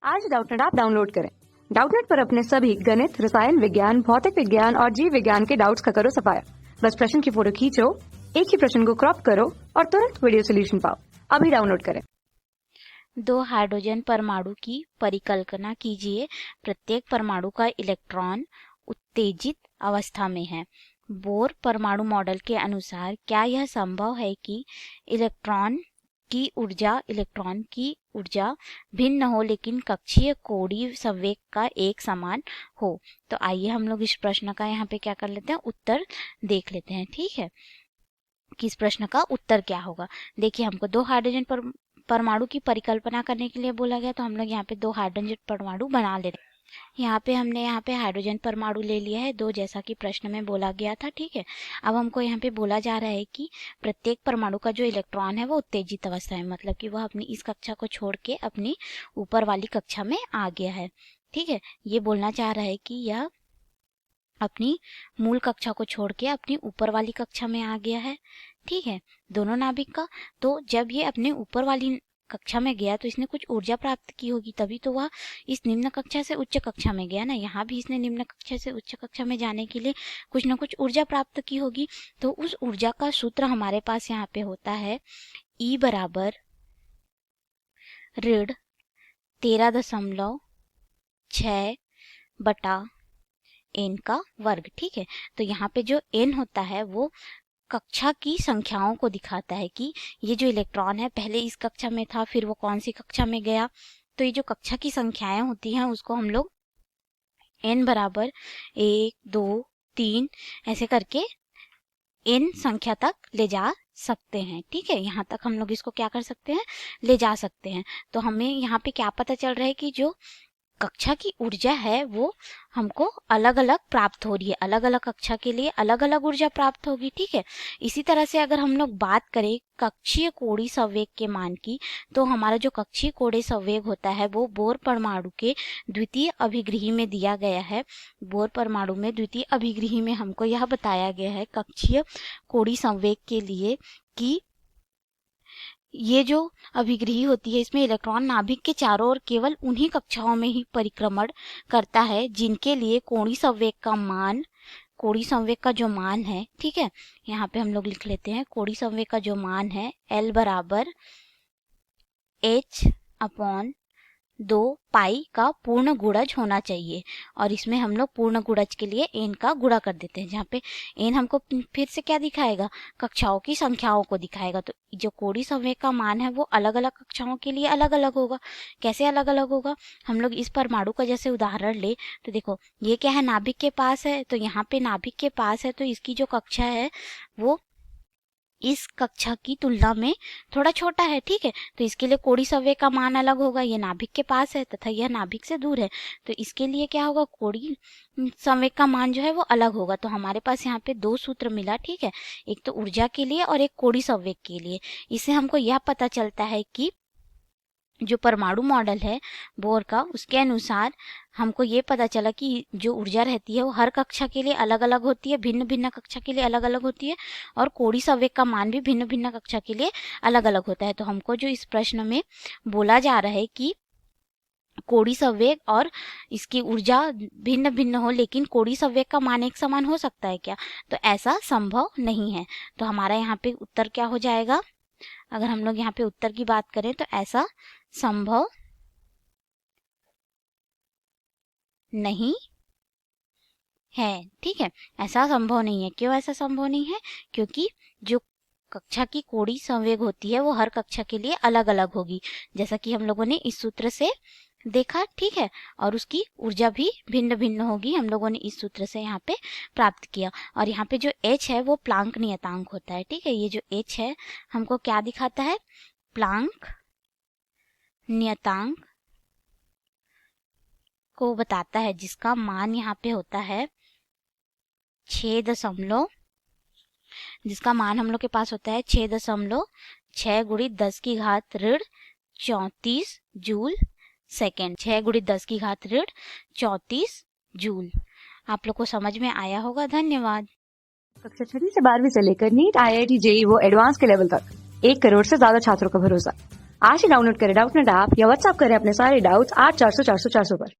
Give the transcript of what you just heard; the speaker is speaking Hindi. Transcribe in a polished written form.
आज डाउटनेट ऐप डाउनलोड करें। डाउटनेट पर अपने सभी गणित, रसायन विज्ञान, भौतिक विज्ञान और जीव विज्ञान के डाउट्स का करो सफाया। बस प्रश्न की फोटो खींचो, एक ही प्रश्न को क्रॉप करो और तुरंत वीडियो सोल्यूशन पाओ। अभी डाउनलोड करें। दो हाइड्रोजन परमाणु की परिकल्पना कीजिए। प्रत्येक परमाणु का इलेक्ट्रॉन उत्तेजित अवस्था में है। बोर परमाणु मॉडल के अनुसार क्या यह संभव है कि इलेक्ट्रॉन की ऊर्जा भिन्न हो लेकिन कक्षीय कोणीय संवेग का एक समान हो? तो आइए हम लोग इस प्रश्न का यहाँ पे क्या कर लेते हैं, उत्तर देख लेते हैं। ठीक है, कि इस प्रश्न का उत्तर क्या होगा। देखिए, हमको दो हाइड्रोजन परमाणु की परिकल्पना करने के लिए बोला गया, तो हम लोग यहाँ पे दो हाइड्रोजन परमाणु बना ले रहे हैं। हमने यहाँ पे हाइड्रोजन परमाणु ले लिया है दो, जैसा कि प्रश्न में बोला गया था। ठीक है, अब हमको यहाँ पे बोला जा रहा है कि प्रत्येक परमाणु का जो इलेक्ट्रॉन है वो उत्तेजित अवस्था है, मतलब कि वह अपनी इस कक्षा को छोड़ के अपनी ऊपर वाली कक्षा में आ गया है। ठीक है, ये बोलना चाह रहा है कि यह अपनी मूल कक्षा को छोड़ के अपनी ऊपर वाली कक्षा में आ गया है। ठीक है, दोनों नाभिक का। तो जब ये अपने ऊपर वाली कक्षा में गया तो इसने कुछ ऊर्जा प्राप्त की होगी, तभी तो वह इस निम्न कक्षा से उच्च कक्षा में गया ना। यहाँ भी इसने निम्न कक्षा से उच्च कक्षा में जाने के लिए कुछ ना कुछ ऊर्जा प्राप्त की होगी। तो उस ऊर्जा का सूत्र हमारे पास यहाँ पे होता है E बराबर ऋण 13.6 बटा n का वर्ग। ठीक है, तो यहाँ पे जो n होता है वो कक्षा की संख्याओं को दिखाता है कि ये जो इलेक्ट्रॉन है पहले इस कक्षा में था, फिर वो कौन सी कक्षा में गया। तो ये जो कक्षा की संख्याएं होती हैं उसको हम लोग n बराबर 1, 2, 3 ऐसे करके n संख्या तक ले जा सकते हैं। ठीक है, यहाँ तक हम लोग इसको क्या कर सकते हैं, ले जा सकते हैं। तो हमें यहाँ पे क्या पता चल रहा है कि जो कक्षा की ऊर्जा है वो हमको अलग अलग प्राप्त हो रही है, अलग अलग कक्षा के लिए अलग अलग ऊर्जा प्राप्त होगी। ठीक है, इसी तरह से अगर हम लोग बात करें कक्षीय कोणीय संवेग के मान की, तो हमारा जो कक्षीय कोणीय संवेग होता है वो बोर परमाणु के द्वितीय अभिग्रही में दिया गया है। बोर परमाणु में द्वितीय अभिग्रही में हमको यह बताया गया है कक्षीय कोणीय संवेग के लिए कि ये जो अभिग्रही होती है इसमें इलेक्ट्रॉन नाभिक के चारों ओर केवल उन्हीं कक्षाओं में ही परिक्रमण करता है जिनके लिए कोणीय संवेग का जो मान है। ठीक है, यहाँ पे हम लोग लिख लेते हैं कोणीय संवेग का जो मान है L बराबर h/2 पाई का पूर्ण गुणज होना चाहिए। और इसमें हम लोग पूर्ण गुणज के लिए n का गुणा कर देते हैं, जहाँ पे n हमको फिर से क्या दिखाएगा, कक्षाओं की संख्याओं को दिखाएगा। तो जो कोणीय संवेग का मान है वो अलग अलग कक्षाओं के लिए अलग अलग होगा। कैसे अलग अलग होगा, हम लोग इस परमाणु का जैसे उदाहरण ले तो देखो ये क्या है, नाभिक के पास है, तो यहाँ पे नाभिक के पास है तो इसकी जो कक्षा है वो इस कक्षा की तुलना में थोड़ा छोटा है। ठीक है, तो इसके लिए कोणीय संवेग का मान अलग होगा। ये नाभिक के पास है तथा यह नाभिक से दूर है, तो इसके लिए क्या होगा, कोणीय संवेग का मान जो है वो अलग होगा। तो हमारे पास यहाँ पे दो सूत्र मिला। ठीक है, एक तो ऊर्जा के लिए और एक कोणीय संवेग के लिए। इससे हमको यह पता चलता है कि जो परमाणु मॉडल है बोर का, उसके अनुसार हमको ये पता चला कि जो ऊर्जा रहती है वो हर कक्षा के लिए अलग अलग होती है, भिन्न भिन्न कक्षा के लिए अलग अलग होती है, और कोणीय संवेग का मान भी भिन्न भिन्न कक्षा के लिए अलग अलग होता है। तो हमको जो इस प्रश्न में बोला जा रहा है कि कोणीय संवेग और इसकी ऊर्जा भिन्न भिन्न हो लेकिन कोणीय संवेग का मान एक समान हो सकता है क्या, तो ऐसा संभव नहीं है। तो हमारा यहाँ पे उत्तर क्या हो जाएगा, अगर हम लोग यहाँ पे उत्तर की बात करें तो ऐसा संभव नहीं है। ठीक है, ऐसा संभव नहीं है। क्यों ऐसा संभव नहीं है, क्योंकि जो कक्षा की कोणीय संवेग होती है वो हर कक्षा के लिए अलग अलग होगी, जैसा कि हम लोगों ने इस सूत्र से देखा। ठीक है, और उसकी ऊर्जा भी भिन्न भिन्न होगी, हम लोगों ने इस सूत्र से यहाँ पे प्राप्त किया। और यहाँ पे जो h है वो प्लांक नियतांक होता है। ठीक है, ये जो h है हमको क्या दिखाता है, प्लांक नियतांक को बताता है, जिसका मान यहाँ पे होता है 6 जिसका मान हम लोग के पास होता है 6.6 गुणित 10 की घात ऋण 34 जूल सेकेंड। 6 गुणित 10 की घात ऋण 34 जूल। आप लोग को समझ में आया होगा। धन्यवाद। कक्षा 6 से 12वीं से लेकर नीट, IIT, JEE वो एडवांस के लेवल तक 1 करोड़ से ज्यादा छात्रों का भरोसा। आज ही डाउनलोड करें डाउटनेट ऐप या व्हाट्सएप करें अपने सारे डाउट्स 8400 400 400 पर।